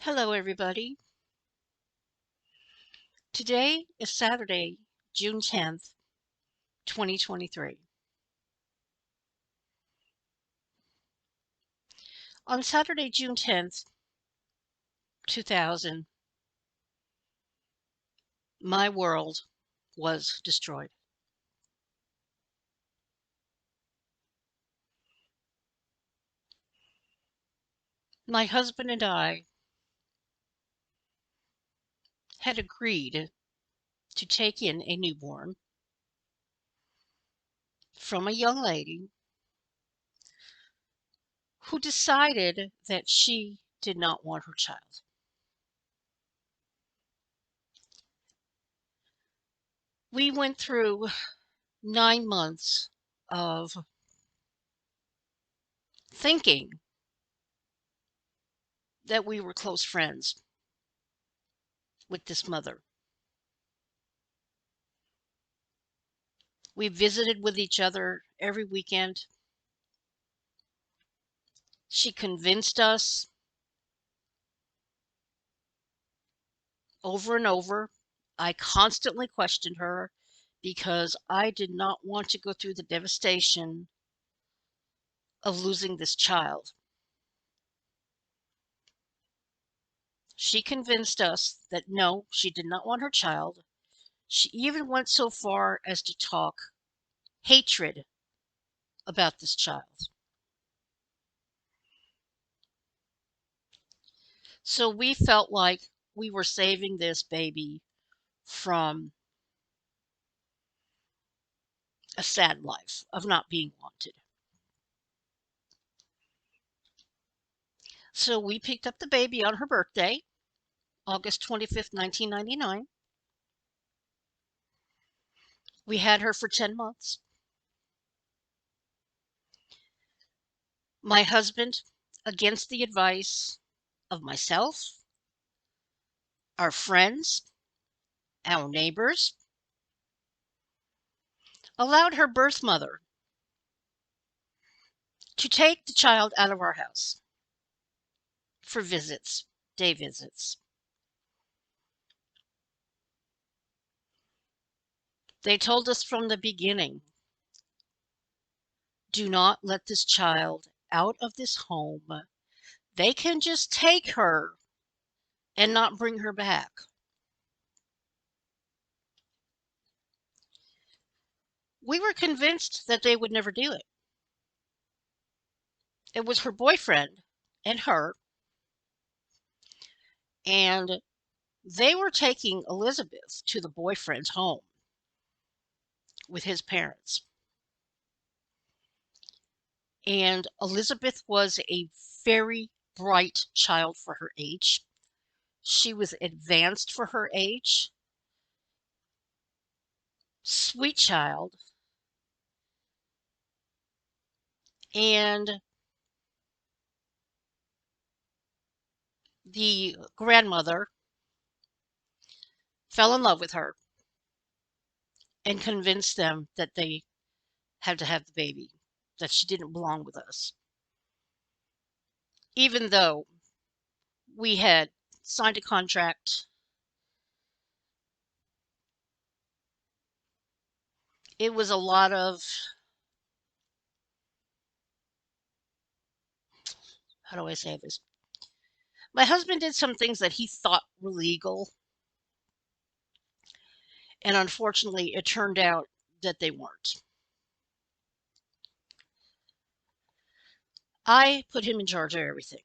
Hello, everybody. Today is Saturday, June 10th, 2023. On Saturday, June 10th, 2000, my world was destroyed. My husband and I had agreed to take in a newborn from a young lady who decided that she did not want her child. We went through 9 months of thinking that we were close friends with this mother. We visited with each other every weekend. She convinced us over and over. I constantly questioned her because I did not want to go through the devastation of losing this child. She convinced us that no, she did not want her child. She even went so far as to talk hatred about this child. So we felt like we were saving this baby from a sad life of not being wanted. So we picked up the baby on her birthday, August 25th, 1999. We had her for 10 months. My husband, against the advice of myself, our friends, our neighbors, allowed her birth mother to take the child out of our house for visits, day visits. They told us from the beginning, do not let this child out of this home. They can just take her and not bring her back. We were convinced that they would never do it. It was her boyfriend and her, and they were taking Elizabeth to the boyfriend's home with his parents. And Elizabeth was a very bright child for her age. She was advanced for her age, sweet child, and the grandmother fell in love with her and convinced them that they had to have the baby, that she didn't belong with us. Even though we had signed a contract, it was a lot of, how do I say this? My husband did some things that he thought were legal, and unfortunately, it turned out that they weren't. I put him in charge of everything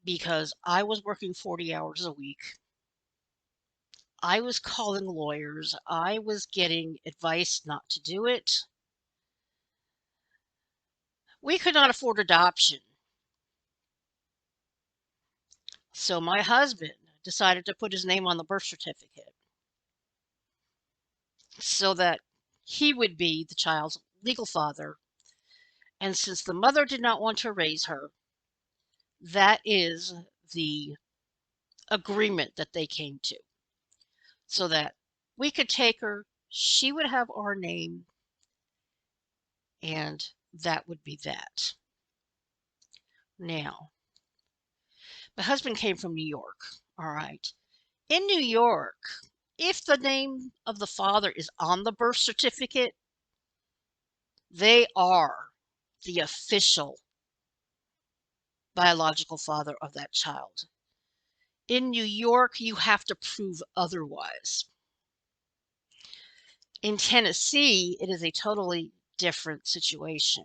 because I was working 40 hours a week. I was calling lawyers. I was getting advice not to do it. We could not afford adoption. So my husband decided to put his name on the birth certificate so that he would be the child's legal father. And since the mother did not want to raise her, that is the agreement that they came to. So that we could take her, she would have our name, and that would be that. Now, My husband came from New York. All right. In New York, if the name of the father is on the birth certificate, they are the official biological father of that child. In New York, you have to prove otherwise. In Tennessee, it is a totally different situation.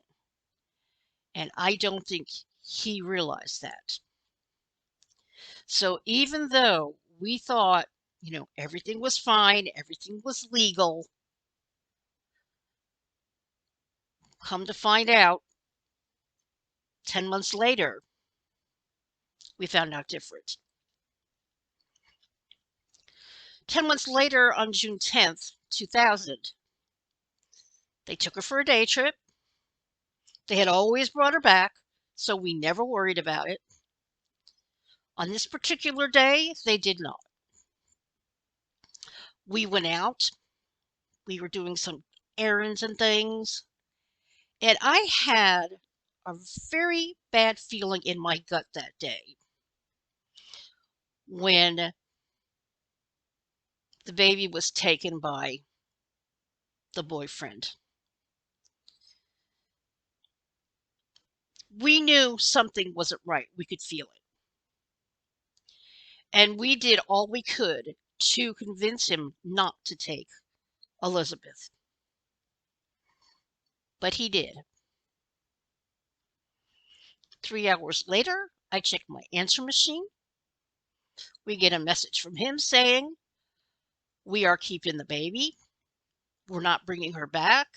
And I don't think he realized that. So even though we thought, everything was fine, everything was legal, come to find out, 10 months later, we found out different. 10 months later, on June 10th, 2000, they took her for a day trip. They had always brought her back, so we never worried about it. On this particular day, they did not. We went out, we were doing some errands and things, and I had a very bad feeling in my gut that day when the baby was taken by the boyfriend. We knew something wasn't right. We could feel it. And we did all we could to convince him not to take Elizabeth. But he did. 3 hours later, I checked my answer machine. We get a message from him saying, "We are keeping the baby. We're not bringing her back.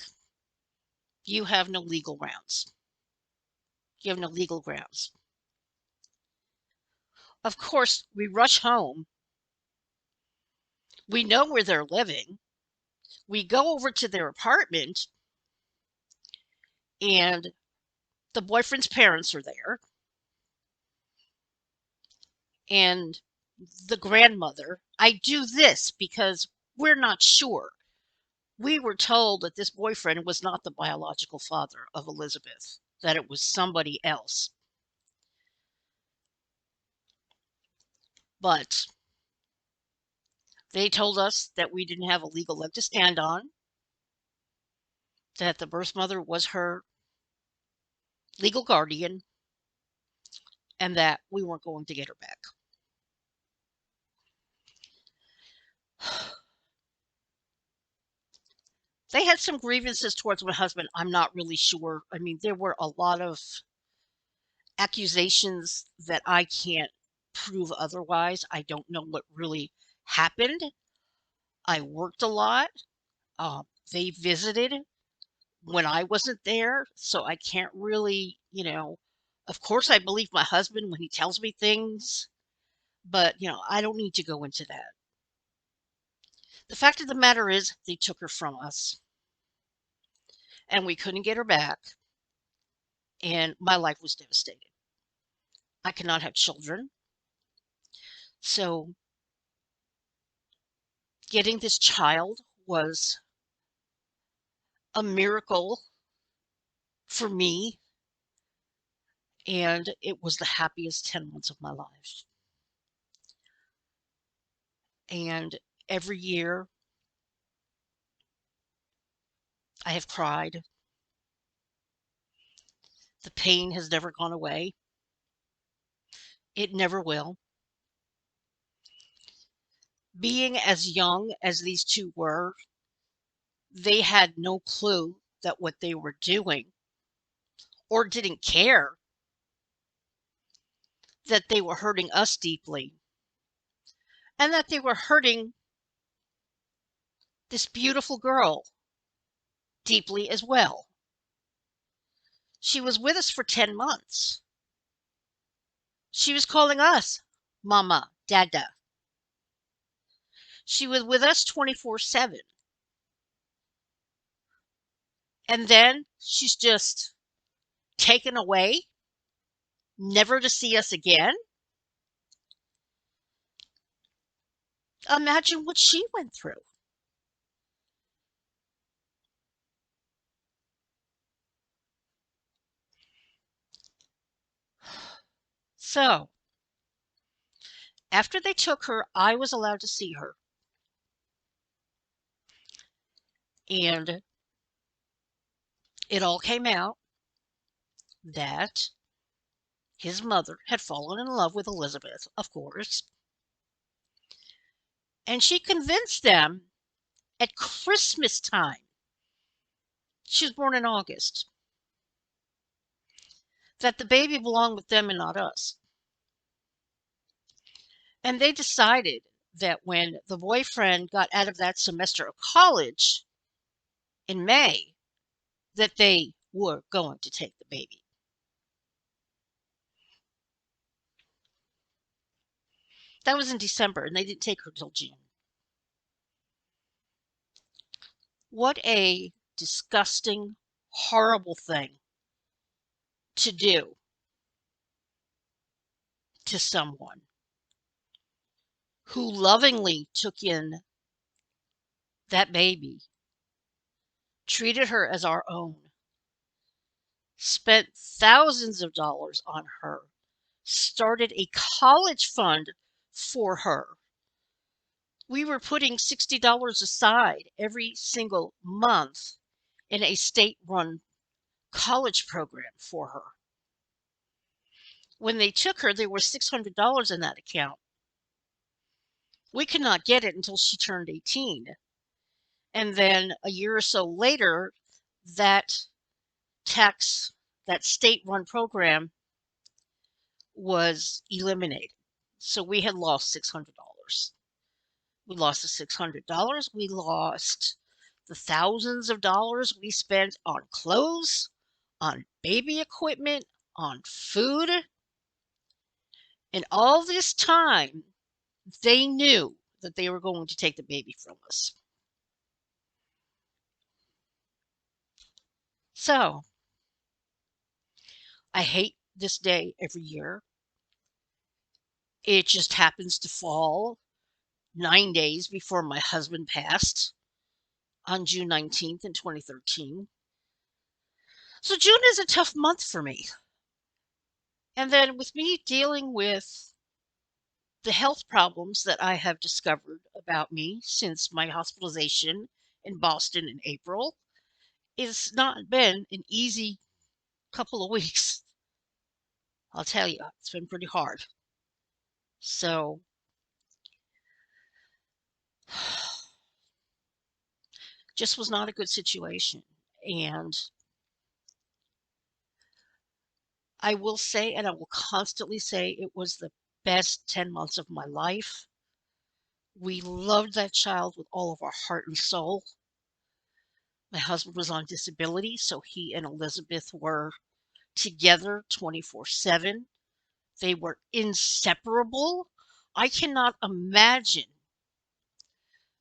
You have no legal grounds. You have no legal grounds." Of course, we rush home. We know where they're living. We go over to their apartment, and the boyfriend's parents are there, and the grandmother. I do this because we're not sure. We were told that this boyfriend was not the biological father of Elizabeth, that it was somebody else. But they told us that we didn't have a legal leg to stand on, that the birth mother was her legal guardian, and that we weren't going to get her back. They had some grievances towards my husband. I'm not really sure. I mean, there were a lot of accusations that I can't prove otherwise. I don't know what really happened. I worked a lot. They visited when I wasn't there, so I can't really, of course, I believe my husband when he tells me things, but, I don't need to go into that. The fact of the matter is, they took her from us, and we couldn't get her back, and my life was devastated. I could not have children, so getting this child was a miracle for me, and it was the happiest 10 months of my life. And every year I have cried. The pain has never gone away. It never will. Being as young as these two were, they had no clue that what they were doing or didn't care that they were hurting us deeply and that they were hurting this beautiful girl deeply as well. She was with us for 10 months. She was calling us Mama, Dada. She was with us 24/7. And then she's just taken away, never to see us again. Imagine what she went through. So, After they took her, I was allowed to see her. And it all came out that his mother had fallen in love with Elizabeth, of course, and she convinced them at Christmas time, she was born in August, that the baby belonged with them and not us. And they decided that when the boyfriend got out of that semester of college in May, that they were going to take the baby. That was in December, and they didn't take her till June. What a disgusting, horrible thing to do to someone who lovingly took in that baby, treated her as our own, spent thousands of dollars on her, started a college fund for her. We were putting $60 aside every single month in a state-run college program for her. When they took her, there was $600 in that account. We could not get it until she turned 18. And then a year or so later, that tax, that state-run program was eliminated. So we had lost $600. We lost the $600. We lost the thousands of dollars we spent on clothes, on baby equipment, on food. And all this time, they knew that they were going to take the baby from us. So I hate this day every year. It just happens to fall 9 days before my husband passed on June 19th in 2013. So June is a tough month for me. And then with me dealing with the health problems that I have discovered about me since my hospitalization in Boston in April, it's not been an easy couple of weeks. I'll tell you, it's been pretty hard. So, just was not a good situation. And I will say, and I will constantly say, it was the best 10 months of my life. We loved that child with all of our heart and soul. My husband was on disability, so he and Elizabeth were together 24/7. They were inseparable. I cannot imagine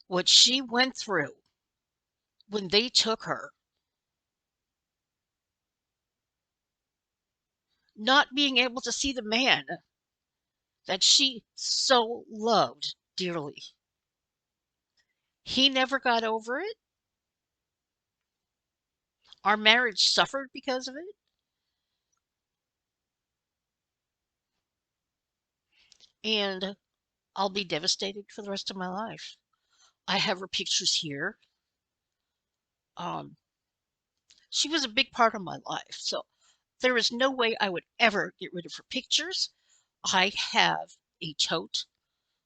what she went through when they took her, not being able to see the man that she so loved dearly. He never got over it. Our marriage suffered because of it. And I'll be devastated for the rest of my life. I have her pictures here. Um, she was a big part of my life. So there is no way I would ever get rid of her pictures. I have a tote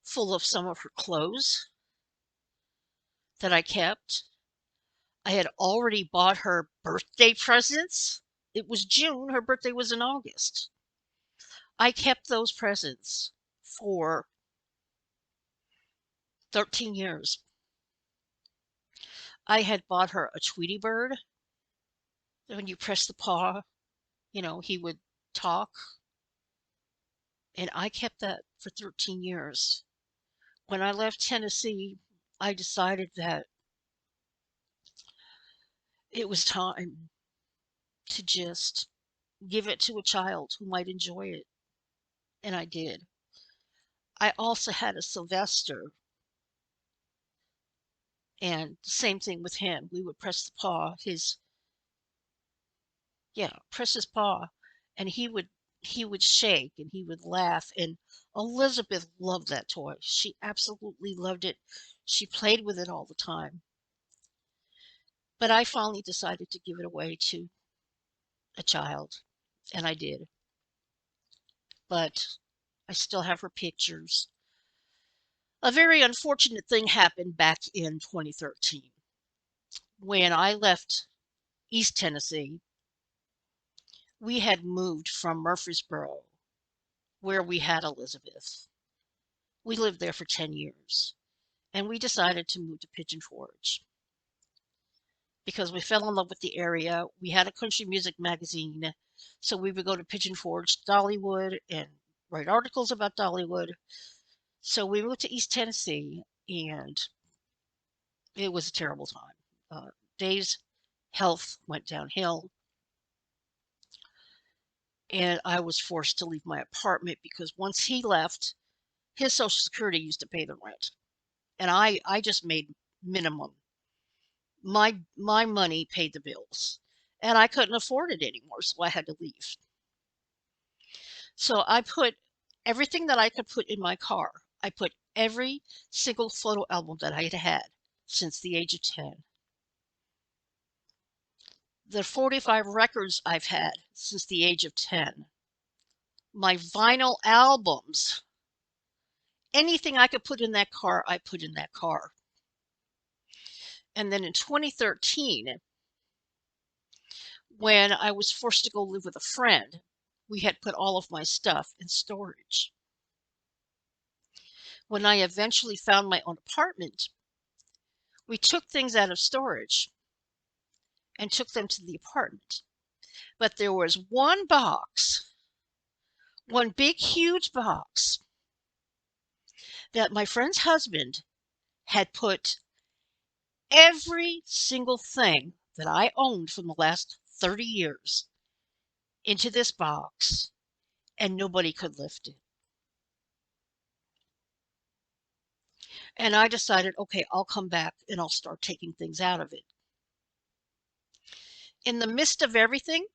full of some of her clothes that I kept. I had already bought her birthday presents. It was June, her birthday was in August. I kept those presents for 13 years. I had bought her a Tweety bird. When you press the paw, he would talk. And I kept that for 13 years. When I left Tennessee, I decided that it was time to just give it to a child who might enjoy it. And I did. I also had a Sylvester, and the same thing with him. We would press the paw, press his paw, and he would he would shake and he would laugh. And Elizabeth loved that toy. She absolutely loved it. She played with it all the time. But I finally decided to give it away to a child, and I did. But I still have her pictures. A very unfortunate thing happened back in 2013 when I left East Tennessee. We had moved from Murfreesboro, where we had Elizabeth. We lived there for 10 years, and we decided to move to Pigeon Forge because we fell in love with the area. We had a country music magazine, so we would go to Pigeon Forge, Dollywood, and write articles about Dollywood. So we moved to East Tennessee, and it was a terrible time. Dave's health went downhill, and I was forced to leave my apartment because once he left, his Social Security used to pay the rent, and I just made minimum. My money paid the bills, and I couldn't afford it anymore, so I had to leave. So I put everything that I could put in my car. I put every single photo album that I had had since the age of 10. The 45 records I've had since the age of 10. My vinyl albums. Anything I could put in that car, I put in that car. And then in 2013, when I was forced to go live with a friend, we had put all of my stuff in storage. When I eventually found my own apartment, we took things out of storage and took them to the apartment. But there was one box, one big, huge box, that my friend's husband had put every single thing that I owned from the last 30 years into this box, and nobody could lift it. And I decided, okay, I'll come back and I'll start taking things out of it. In the midst of everything,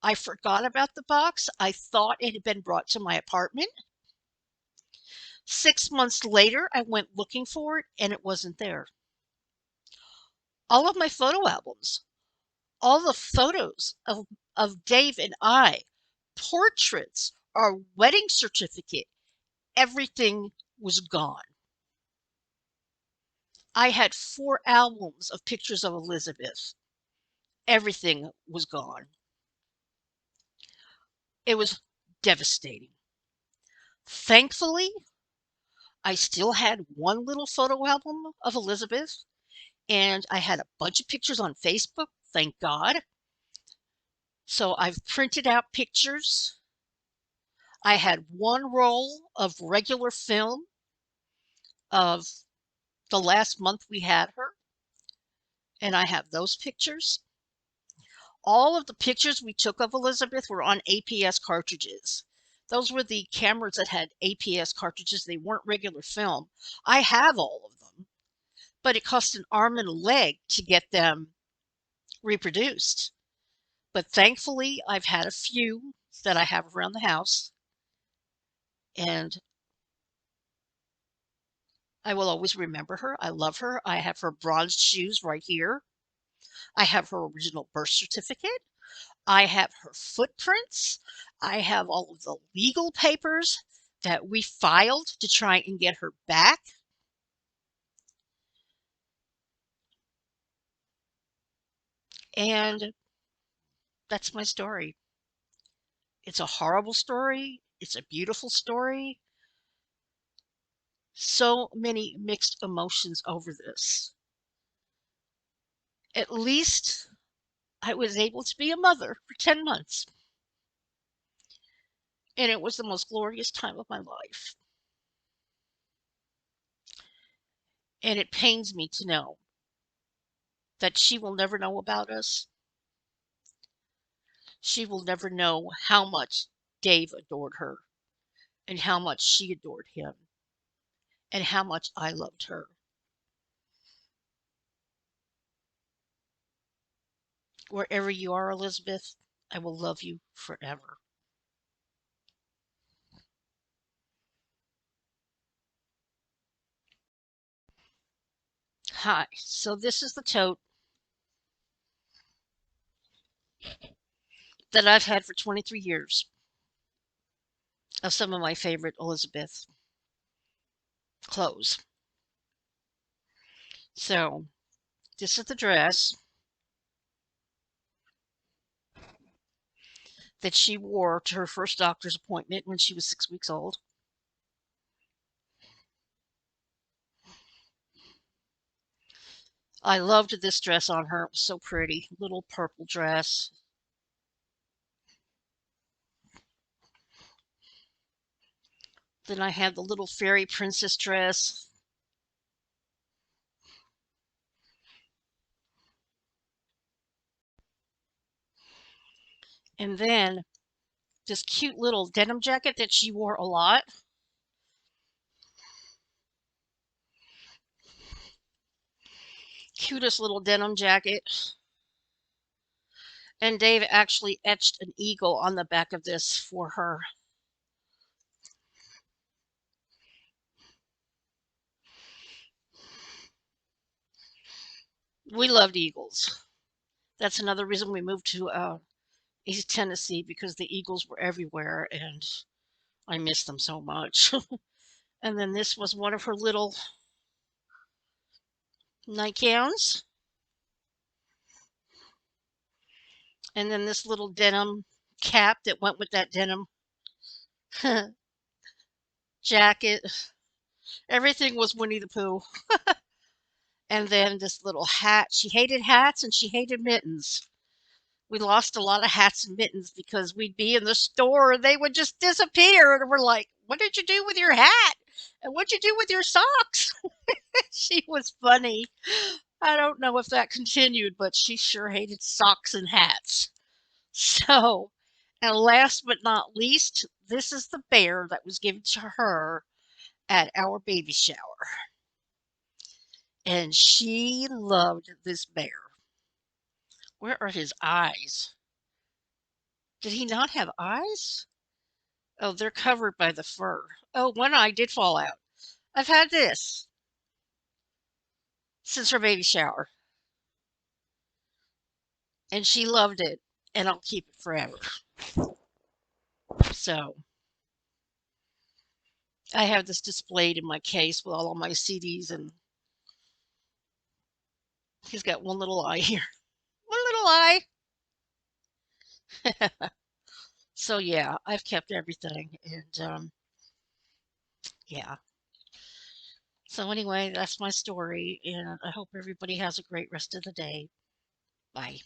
I forgot about the box. I thought it had been brought to my apartment. 6 months later, I went looking for it and it wasn't there. All of my photo albums, all the photos of Dave and I, portraits, our wedding certificate, everything was gone. I had 4 albums of pictures of Elizabeth. Everything was gone. It was devastating. Thankfully, I still had one little photo album of Elizabeth, and I had a bunch of pictures on Facebook, thank God. So I've printed out pictures. I had one roll of regular film of the last month we had her, and I have those pictures. All of the pictures we took of Elizabeth were on APS cartridges. Those were the cameras that had APS cartridges. They weren't regular film. I have all of them, but it cost an arm and a leg to get them reproduced. But thankfully, I've had a few that I have around the house, and I will always remember her. I love her. I have her bronzed shoes right here. I have her original birth certificate. I have her footprints. I have all of the legal papers that we filed to try and get her back. And that's my story. It's a horrible story. It's a beautiful story. So many mixed emotions over this. At least I was able to be a mother for 10 months, and it was the most glorious time of my life. And it pains me to know that she will never know about us. She will never know how much Dave adored her and how much she adored him and how much I loved her. Wherever you are, Elizabeth, I will love you forever. Hi. So this is the tote that I've had for 23 years of some of my favorite Elizabeth clothes. So this is the dress that she wore to her first doctor's appointment when she was 6 weeks old. I loved this dress on her. It was so pretty. Little purple dress. Then I had the little fairy princess dress. And then this cute little denim jacket that she wore a lot. Cutest little denim jacket. And Dave actually etched an eagle on the back of this for her. We loved eagles. That's another reason we moved to East Tennessee, because the eagles were everywhere and I miss them so much. And then this was one of her little nightgowns. And then this little denim cap that went with that denim jacket. Everything was Winnie the Pooh. And then this little hat. She hated hats and she hated mittens. We lost a lot of hats and mittens because we'd be in the store and they would just disappear. And we're like, what did you do with your hat? And what'd you do with your socks? She was funny. I don't know if that continued, but she sure hated socks and hats. So, and last but not least, this is the bear that was given to her at our baby shower. And she loved this bear. Where are his eyes? Did he not have eyes? Oh, they're covered by the fur. Oh, one eye did fall out. I've had this since her baby shower, and she loved it, and I'll keep it forever. So I have this displayed in my case with all of my CDs, and he's got one little eye here. One little eye. So yeah, I've kept everything, and yeah. So anyway, that's my story, and I hope everybody has a great rest of the day. Bye.